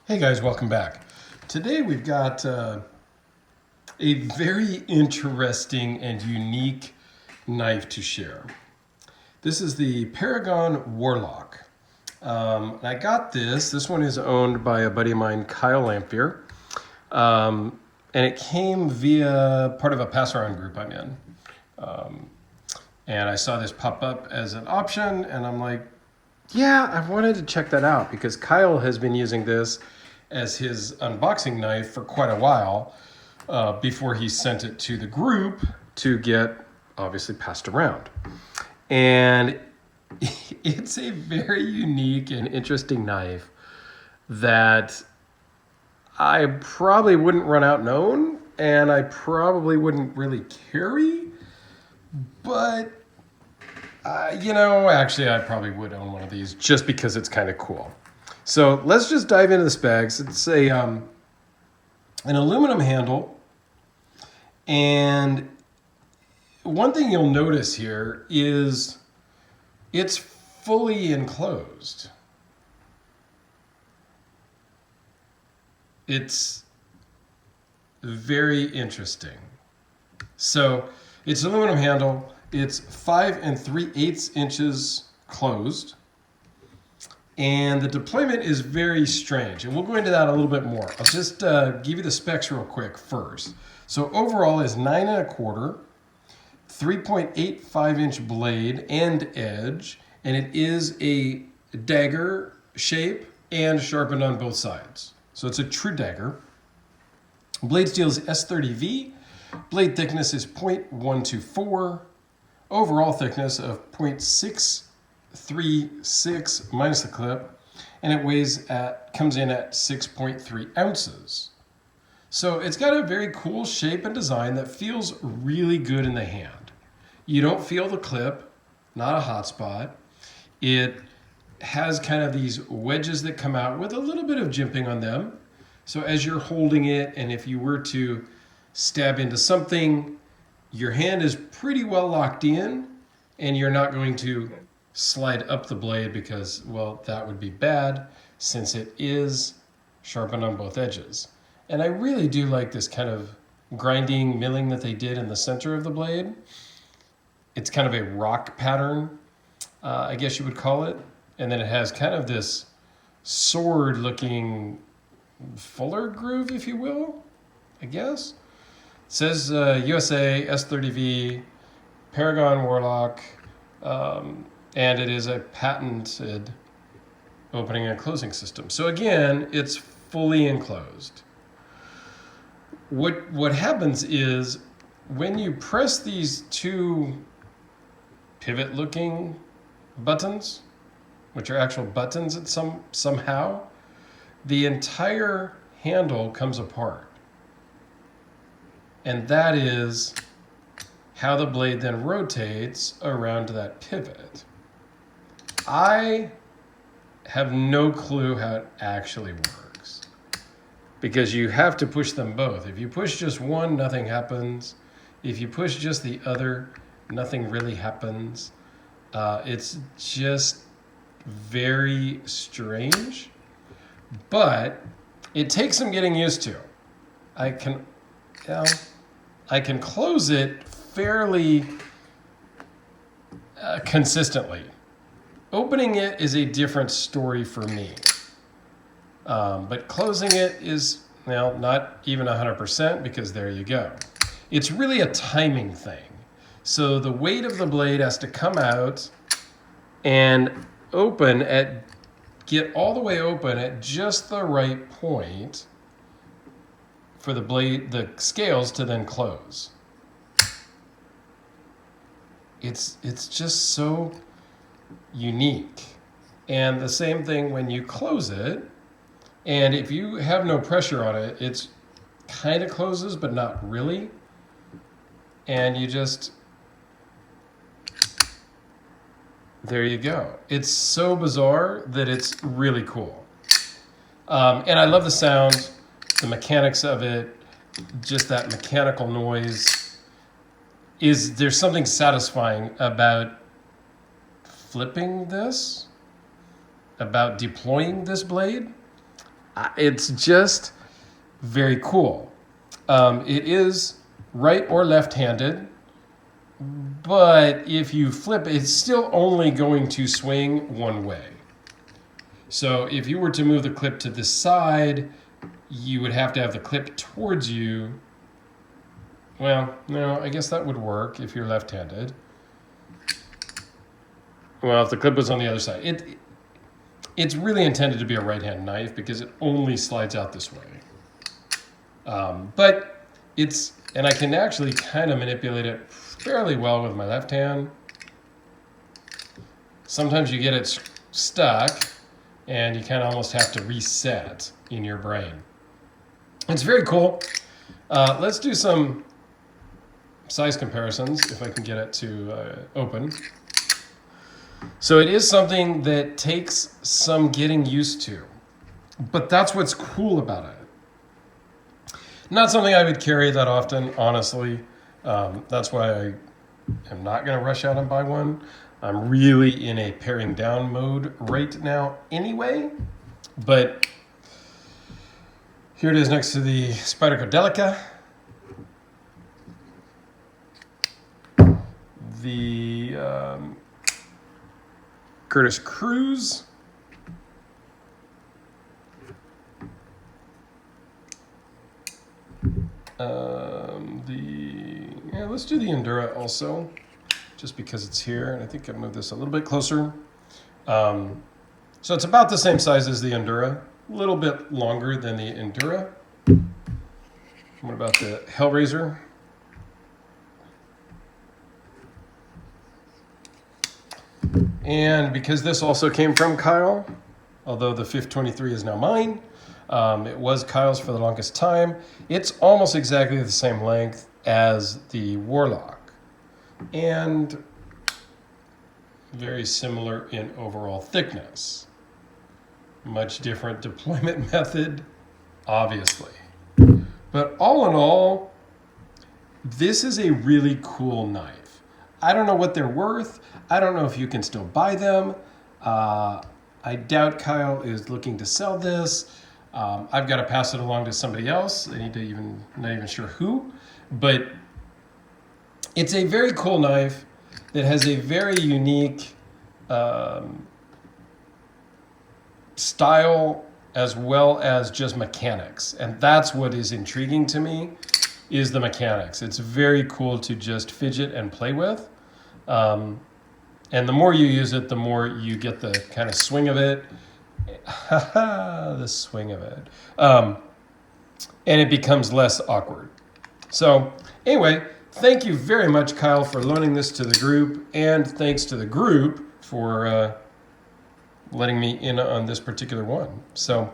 Hey guys, welcome back. Today we've got a very interesting and unique knife to share. This is the Paragon Warlock. I got this one is owned by a buddy of mine, Kyle Lamphere. And it came via part of a pass-around group I'm in. And I saw this pop up as an option and I'm like, yeah, I've wanted to check that out because Kyle has been using this as his unboxing knife for quite a while before he sent it to the group to get obviously passed around. And it's a very unique and interesting knife that I probably wouldn't run out and own, and I probably wouldn't really carry, but actually I probably would own one of these just because it's kind of cool. So let's just dive into the specs. It's an aluminum handle. And one thing you'll notice here is it's fully enclosed. It's very interesting. So it's an aluminum handle. It's 5 3/8 inches closed. And the deployment is very strange. And we'll go into that a little bit more. I'll just give you the specs real quick first. So overall is 9 1/4, 3.85 inch blade and edge. And it is a dagger shape and sharpened on both sides. So it's a true dagger. Blade steel is S30V. Blade thickness is 0.124. Overall thickness of 0.636 minus the clip, and it comes in at 6.3 ounces. So it's got a very cool shape and design that feels really good in the hand. You don't feel the clip, not a hot spot. It has kind of these wedges that come out with a little bit of jimping on them. So as you're holding it, and if you were to stab into something, your hand is pretty well locked in, and you're not going to slide up the blade because, well, that would be bad since it is sharpened on both edges. And I really do like this kind of grinding, milling that they did in the center of the blade. It's kind of a rock pattern, I guess you would call it. And then it has kind of this sword-looking fuller groove, if you will, I guess. It says USA, S30V, Paragon Warlock, and it is a patented opening and closing system. So again, it's fully enclosed. What happens is when you press these two pivot-looking buttons, which are actual buttons somehow, the entire handle comes apart. And that is how the blade then rotates around that pivot. I have no clue how it actually works because you have to push them both. If you push just one, nothing happens. If you push just the other, nothing really happens. It's just very strange, but it takes some getting used to. I can close it fairly consistently. Opening it is a different story for me. But closing it is, not even 100% because there you go. It's really a timing thing. So the weight of the blade has to come out and get all the way open at just the right point for the scales to then close. It's just so unique. And the same thing when you close it, and if you have no pressure on it, it's kind of closes, but not really. And there you go. It's so bizarre that it's really cool. And I love the sound, the mechanics of it, just that mechanical noise. There's something satisfying about flipping this, about deploying this blade. It's just very cool. It is right or left-handed, but if you flip, it's still only going to swing one way. So if you were to move the clip to the side, you would have to have the clip towards you. Well, no, I guess that would work if you're left-handed. Well, if the clip was on the other side. It's really intended to be a right-hand knife because it only slides out this way. But and I can actually kind of manipulate it fairly well with my left hand. Sometimes you get it stuck and you kind of almost have to reset in your brain. It's very cool. Let's do some size comparisons if I can get it to open. So it is something that takes some getting used to, but that's what's cool about it. Not something I would carry that often, honestly. That's why I am not going to rush out and buy one. I'm really in a paring down mode right now anyway, but here it is next to the Spyderco the Curtis Cruz, let's do the Endura also, just because it's here, and I think I'll move this a little bit closer. So it's about the same size as the Endura, a little bit longer than the Endura. What about the Hellraiser? And because this also came from Kyle, although the 523 is now mine, it was Kyle's for the longest time. It's almost exactly the same length as the Warlock, and very similar in overall thickness. Much different deployment method, obviously. But all in all, this is a really cool knife. I don't know what they're worth. I don't know if you can still buy them. I doubt Kyle is looking to sell this. I've got to pass it along to somebody else. I need to not even sure who. But it's a very cool knife that has a very unique style as well as just mechanics. And that's what is intriguing to me, is the mechanics. It's very cool to just fidget and play with. And the more you use it, the more you get the kind of swing of it. The swing of it. And it becomes less awkward. So anyway, thank you very much, Kyle, for loaning this to the group. And thanks to the group for letting me in on this particular one. So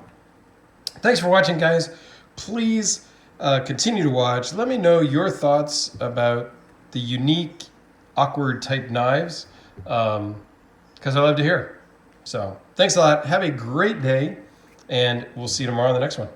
thanks for watching, guys. Please continue to watch. Let me know your thoughts about the unique, awkward type knives, because I love to hear. So thanks a lot. Have a great day, and we'll see you tomorrow on the next one.